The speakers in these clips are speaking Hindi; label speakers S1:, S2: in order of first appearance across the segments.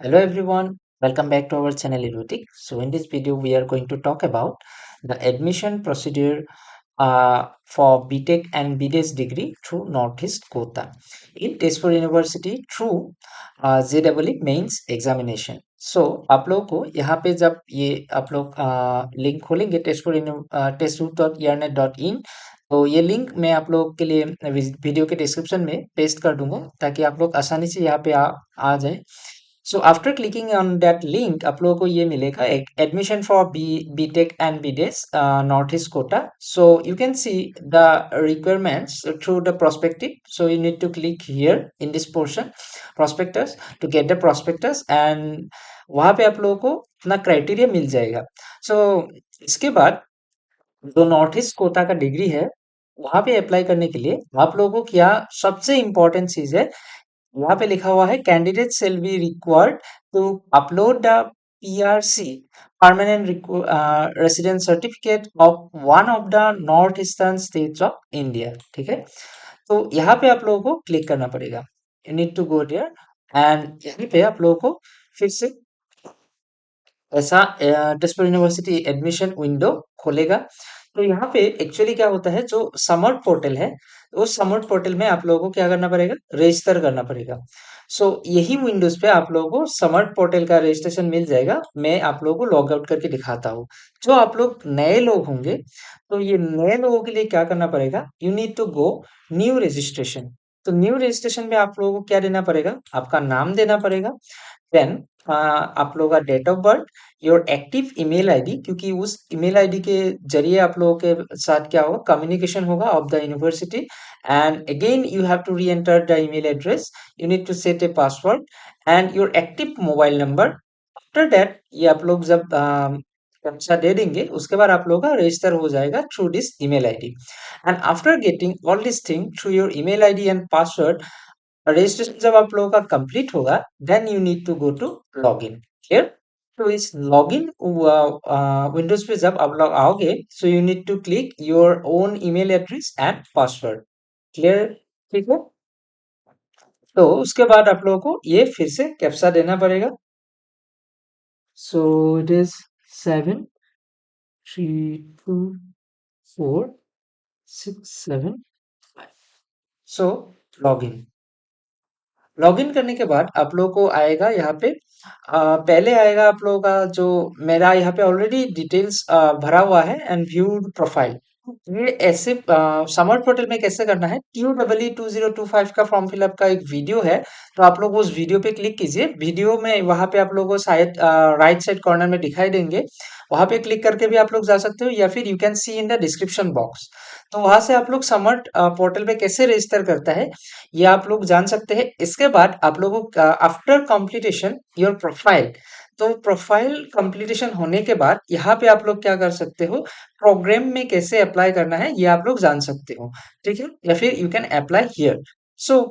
S1: Hello everyone, welcome back to our channel Erotic. So in this video we are going to talk about the admission procedure for BTech and BDS degree through Northeast Kota in Tezpur University through JEE mains examination. आप लोगों को यहाँ पे जब ये आप लोग लिंक खोलेंगे testroot.earnet.in, तो ये लिंक मैं आप लोगों के लिए वीडियो के डिस्क्रिप्शन में पेस्ट कर दूंगा ताकि आप लोग आसानी से यहाँ पे आ जाए। So after clicking on that link, आप लोगों को ये मिलेगा एक admission for BTech and BDS Northeast Quota. So you can see the requirements through the prospectus. So you need to click here in this portion, prospectus, to get the prospectus and वहाँ पे आप लोगों को अपना क्राइटेरिया मिल जाएगा। So इसके बाद जो नॉर्थ ईस्ट कोटा का डिग्री है वहाँ पे अप्लाई करने के लिए आप लोगों को क्या सबसे इम्पोर्टेंट चीज है, यहाँ पे लिखा हुआ है candidate shall be required to upload the PRC permanent resident certificate of one of the north eastern states of India. ठीक है, तो यहाँ पे आप लोगों को क्लिक करना पड़ेगा। You need to go there and यहाँ पे आप लोगों को फिर से ऐसा टेस्पर यूनिवर्सिटी एडमिशन विंडो खोलेगा। तो यहाँ पे एक्चुअली क्या होता है, जो समर पोर्टल है उस समर पोर्टल में आप लोगों को क्या करना पड़ेगा, रजिस्टर करना पड़ेगा। यही विंडोज पे आप लोगों को समर पोर्टल का रजिस्ट्रेशन मिल जाएगा। मैं आप लोगों को लॉग आउट करके दिखाता हूँ। जो आप लोग नए लोग होंगे तो ये नए लोगों के लिए क्या करना पड़ेगा, you need to go new registration. तो न्यू रजिस्ट्रेशन में आप लोगों को क्या देना पड़ेगा, आपका नाम देना पड़ेगा। देन आप लोगों का date of birth, your active email ID, क्योंकि उस ईमेल आईडी के जरिए आप लोगों के साथ क्या होगा, कम्युनिकेशन होगा of the university. And again you have to re enter the email address, you need to set a password and your active mobile number. After that ये आप लोग जब कैप्चा दे देंगे उसके बाद आप लोगों का रजिस्टर हो जाएगा through this email ID. And after getting all this thing through your email ID and password, registration जब आप लोगों का कंप्लीट होगा, then you need to go to login. Clear? तो इस लॉगिन विंडोज पे जब आप लोग आओगे, so you need to click your own email address and password. Clear? ठीक है, तो उसके बाद आप लोगों को ये फिर से कैप्चा देना पड़ेगा। So it is 7 3 2 4 6 7 5। So login login करने के बाद आप लोगों को आएगा यहाँ पे पहले आएगा आप लोगों का जो मेरा यहाँ पे ऑलरेडी डिटेल्स भरा हुआ है एंड व्यूड प्रोफाइल। ये ऐसे समर पोर्टल में कैसे करना है, QEE 2025 का फॉर्म फिलअप का एक वीडियो है। तो आप लोग उस वीडियो पे क्लिक कीजिए। वीडियो में वहां पे आप लोगों को शायद राइट साइड कॉर्नर में दिखाई देंगे, वहां पे क्लिक करके भी आप लोग जा सकते हो या फिर you can see in the description box. तो वहां से आप लोग समर पोर्टल पे कैसे रजिस्टर करता है ये आप लोग जान सकते हैं। इसके बाद आप लोगों को आफ्टर कंप्लीटेशन योर प्रोफाइल, तो प्रोफाइल कंप्लीटेशन होने के बाद यहाँ पे आप लोग क्या कर सकते हो, प्रोग्राम में कैसे अप्लाई करना है ये आप लोग जान सकते हो। ठीक है, या फिर you can apply here.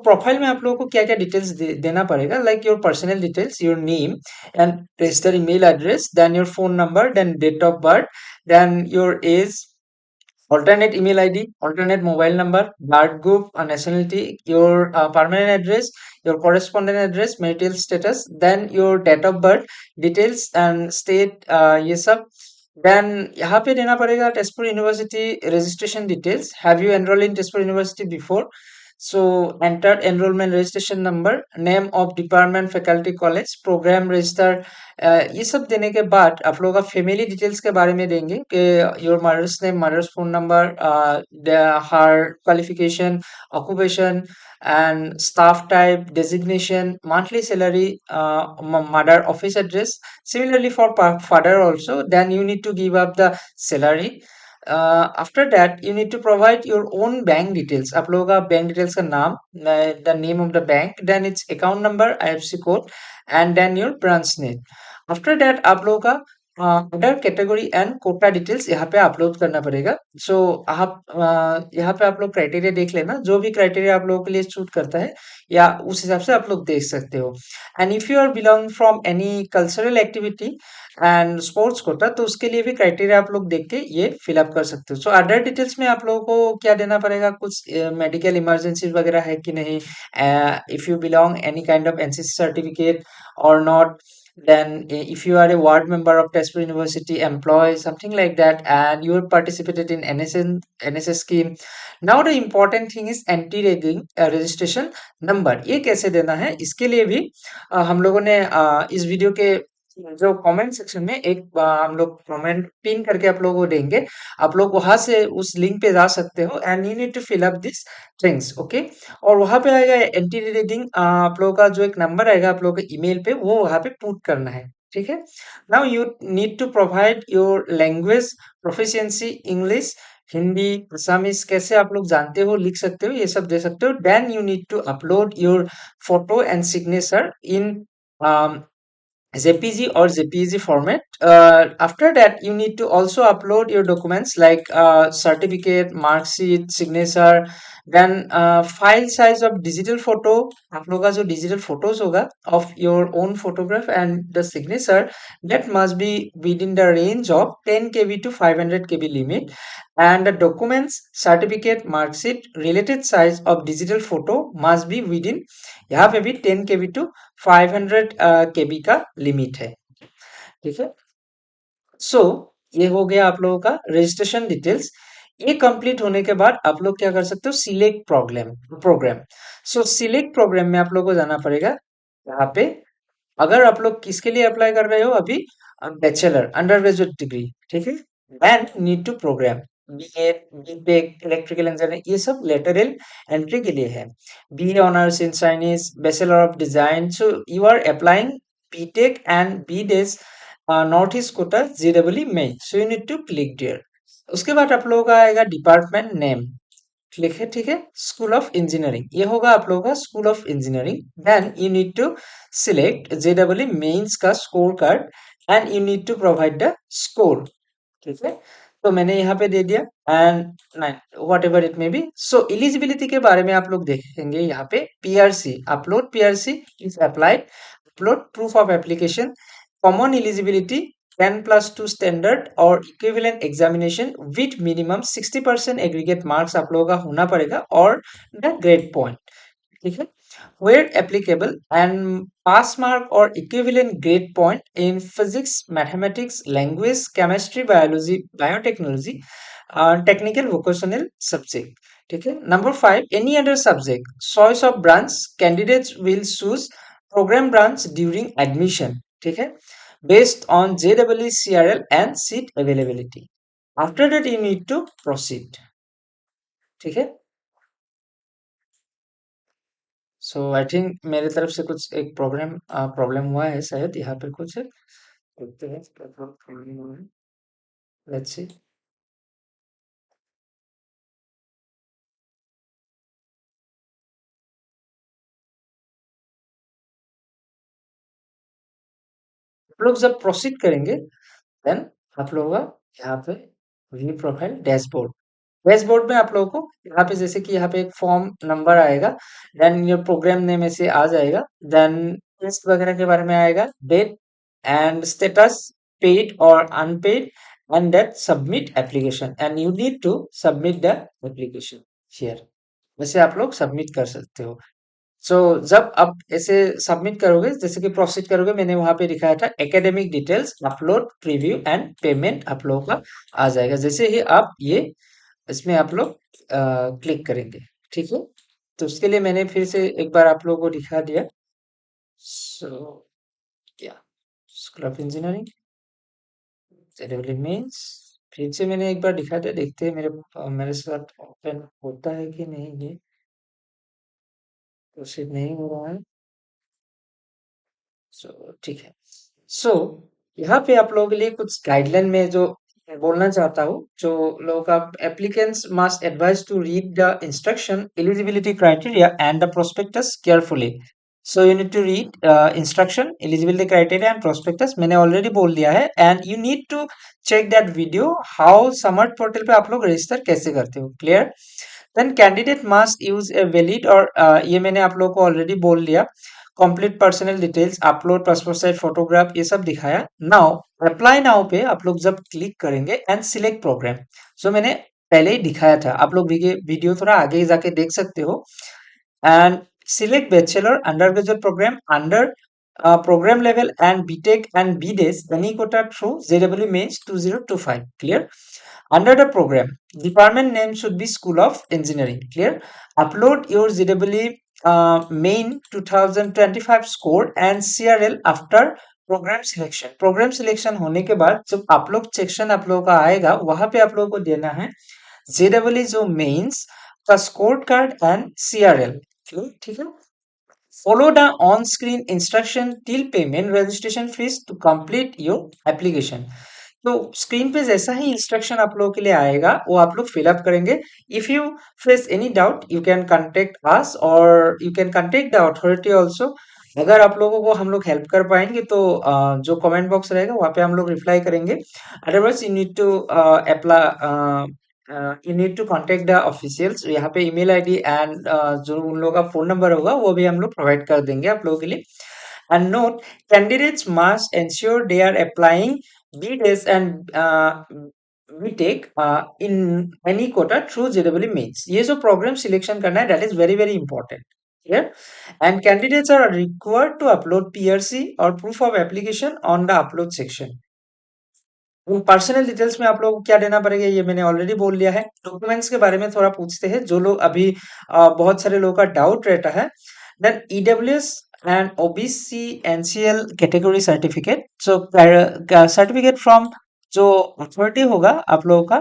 S1: Profile में आप लोगों को क्या क्या डिटेल्स देना पड़ेगा, like your personal details, your name and register email address, then your phone number, then date of birth, then your age, alternate email ID, alternate mobile number, blood group, nationality, your permanent address, your correspondent address, marital status, then your date of birth details and state, ये सब। देन यहाँ पे देना पड़ेगा Tezpur university registration details, have you enrol in Tezpur university before, so enter enrolment registration number, name of department faculty college, programme register. ये सब देने के बाद आप लोगों का फैमिली डिटेल्स के बारे में देंगे कि your mother's name, mother's phone number, her qualification, occupation and staff type, designation, monthly salary, mother office address. Similarly for father also, then you need to give up the salary. After that you need to provide your own bank details। आप लोगों का बैंक डिटेल्स का नाम, the name of the bank, then its account number, IFSC code, and then your branch name। After that आप लोगों का other category and quota details यहाँ पे अपलोड करना पड़ेगा। सो आप यहाँ पे आप लोग क्राइटेरिया देख लेना, जो भी क्राइटेरिया आप लोगों के लिए सूट करता है या उस हिसाब से आप लोग देख सकते हो। And if you are belong from any cultural activity and sports quota, तो उसके लिए भी क्राइटेरिया आप लोग देख के ये फिलअप कर सकते हो। सो अदर डिटेल्स में आप लोगों को क्या देना पड़ेगा, कुछ मेडिकल इमरजेंसी वगैरह है कि नहीं, if you belong any kind of NCC certificate और not, then if you are a ward member of Tezpur University employee, something like that, and you participated in NSS scheme. Now the important thing is anti ragging registration number, ये कैसे देना है, इसके लिए भी हम लोगों ने इस वीडियो के जो कमेंट सेक्शन में एक हम लोग कमेंट पिन करके आप लोगों को देंगे। आप लोग वहां से उस लिंक पे जा सकते हो and you need to fill up this things, okay. और वहां पे आएगा एंटी रेटिंग, आप लोगों का जो एक नंबर आएगा आप लोगों के ईमेल पे, वो वहां पे पुट करना है, ठीक है। Now you need to provide your language proficiency, English, Hindi, Assamese कैसे आप लोग जानते हो लिख सकते हो, ये सब दे सकते हो। Then you need to upload your photo and signature in JPG or JPEG format. After that, you need to also upload your documents like certificate, mark sheet, signature. Then file size of digital photo. आप लोग का जो digital photos होगा of your own photograph and the signature, that must be within the range of 10 KB to 500 KB limit. And the documents, certificate, mark sheet, related size of digital photo must be within, यहाँ पे भी 10 KB to 500 KB का लिमिट है, ठीक है। सो ये हो गया आप लोगों का रजिस्ट्रेशन डिटेल्स। ये कंप्लीट होने के बाद आप लोग क्या कर सकते हो, select program. So select program में आप लोग को जाना पड़ेगा यहाँ पे। अगर आप लोग किसके लिए अप्लाई कर रहे हो अभी, बैचलर अंडर ग्रेजुएट डिग्री, ठीक है, then need to programme BEd, BTech, electrical engineering, ये सब लेटरल एंट्री के लिए है। BA honours in Chinese, bachelor of design, so you are applying BTech and BDes north east quota JW में, so you need to click there. उसके बाद आप लोगों का आएगा डिपार्टमेंट नेम, लिखे, ठीक है, स्कूल ऑफ इंजीनियरिंग, ये होगा आप लोगों का school of engineering. Then you need to select JW mains का score card and you need to provide the score, ठीक है। तो मैंने यहाँ पे दे दिया and nine whatever it may be. So eligibility के बारे में आप लोग देखेंगे यहाँ पे, PRC upload, PRC is applied, upload proof of application, common eligibility 10+2 standard और equivalent examination with minimum 60% aggregate marks आप लोगों का होना पड़ेगा और द ग्रेड पॉइंट, ठीक है, where applicable, and pass mark or equivalent grade point in physics, mathematics, language, chemistry, biology, biotechnology, technical vocational subject, ठीक है। Number 5, any other subject choice of branch, candidates will choose program branch during admission, ठीक है, based on JEE CRL and seat availability. After that you need to proceed, ठीक है। सो आई थिंक मेरे तरफ से कुछ एक प्रॉब्लम हुआ है शायद यहाँ पर कुछ, देखते हैं क्या प्रॉब्लम हुआ है, लेट्स सी। आप लोग जब प्रोसीड करेंगे देन आप लोगों का यहाँ पे व्यू प्रोफाइल डैशबोर्ड, डैशबोर्ड में आप लोगों को यहाँ पे जैसे कि यहाँ पे एक फॉर्म नंबर आएगा, देन ये प्रोग्राम नेम ऐसे आ जाएगा, देन टेस्ट वगैरह के बारे में आएगा, डेट एंड स्टेटस, पेड और unpaid, and that submit application and you need to submit the application here, वैसे आप लोग सबमिट कर सकते हो। सो जब आप ऐसे सबमिट करोगे, जैसे कि प्रोसीड करोगे, मैंने वहां पे दिखाया था academic details, upload, preview and payment आप लोगों का आ जाएगा। जैसे ही आप ये इसमें आप लोग क्लिक करेंगे, ठीक है, तो उसके लिए मैंने फिर से एक बार आप लोगों को दिखा दिया। सो क्या, school of engineering JW means, फिर से मैंने एक बार दिखा दिया, देखते हैं मेरे साथ ओपन होता है कि नहीं, ये प्रोसीड नहीं हो रहा है। सो ठीक है। सो यहाँ पे आप लोगों के लिए कुछ गाइडलाइन में जो बोलना चाहता हूँ, जो लोग आप applicants must advise to read the instruction, eligibility criteria and the prospectus carefully. So you need to read instruction, eligibility criteria and prospectus मैंने ऑलरेडी बोल दिया है, and you need to check that video how Samarth portal पे आप लोग रजिस्टर कैसे करते हो। Clear? Then candidate must use a valid, और ये मैंने आप लोगों को ऑलरेडी बोल दिया, complete personal details, upload passport size photograph, ये सब दिखाया। नाउ अप्लाई नाउ पे आप लोग जब क्लिक करेंगे एंड सिलेक्ट प्रोग्राम, सो मैंने पहले ही दिखाया था, आप लोग वीडियो थोड़ा आगे जाके देख सकते हो। And select bachelor under graduate program under program level and BTech and BDes any quota through JW Mains 2025. Clear? Under the program, department name should be School of Engineering. Clear? Upload your JW Main 2025 score and CRL after program selection. Program selection होने के बाद जब आप लोग सेक्शन आप लोगों का आएगा, वहां पे आप लोगों को देना है JEE जो मेंस का स्कोर कार्ड एंड CRL। ठीक है? Follow the on-screen instruction till payment registration fees to complete your application. तो स्क्रीन पे जैसा ही इंस्ट्रक्शन आप लोगों के लिए आएगा, वो आप लोग फिलअप करेंगे। If you face any doubt you can contact us और you can contact the authority also. अगर आप लोगों को हम लोग हेल्प कर पाएंगे तो जो कमेंट बॉक्स रहेगा वहाँ पे हम लोग रिप्लाई करेंगे। Otherwise you need to apply, you need to contact the officials. यहाँ पे ईमेल आईडी एंड जो उन लोगों का फोन नंबर होगा वो भी हम लोग प्रोवाइड कर देंगे आप लोगों के लिए। And note, candidates must ensure they are applying BDes and BTech in any quota through JEE Mains। ये जो प्रोग्राम सिलेक्शन करना है that is very very important। Clear? And candidates are required to upload PRC और proof of application on the upload section। Personal details में आप लोगों को क्या देना पड़ेगा ये मैंने ऑलरेडी बोल लिया है। डॉक्यूमेंट्स के बारे में थोड़ा पूछते हैं जो लोग अभी बहुत सारे लोगों का डाउट रहता है। Then EWS and OBC NCL category certificate, so certificate from जो अथॉरिटी होगा आप लोगों का,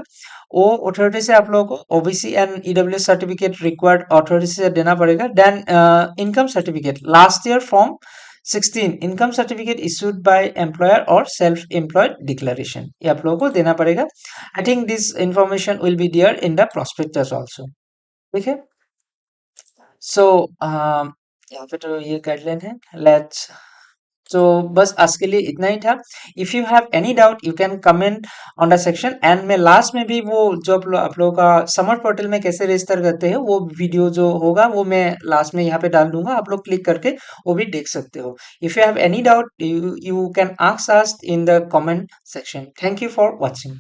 S1: वो अथॉरिटी से आप लोगों को OBC and EWS certificate required authority से देना पड़ेगा। Then income certificate last year form 16 income certificate issued by employer और सेल्फ एम्प्लॉयड डिक्लेरेशन, ये आप लोगों को देना पड़ेगा। I think this information will be there in the prospectus also. ठीक है? सो यहाँ पे तो ये गाइडलाइन है। लेट्स, तो बस आज के लिए इतना ही था। If you have any doubt you can comment on the section, and मैं लास्ट में भी वो जो आप लोगों का समर पोर्टल में कैसे रजिस्टर करते हैं वो वीडियो जो होगा वो मैं लास्ट में यहाँ पे डाल दूंगा, आप लोग क्लिक करके वो भी देख सकते हो। If you have any doubt you can ask us in the comment section. Thank you for watching.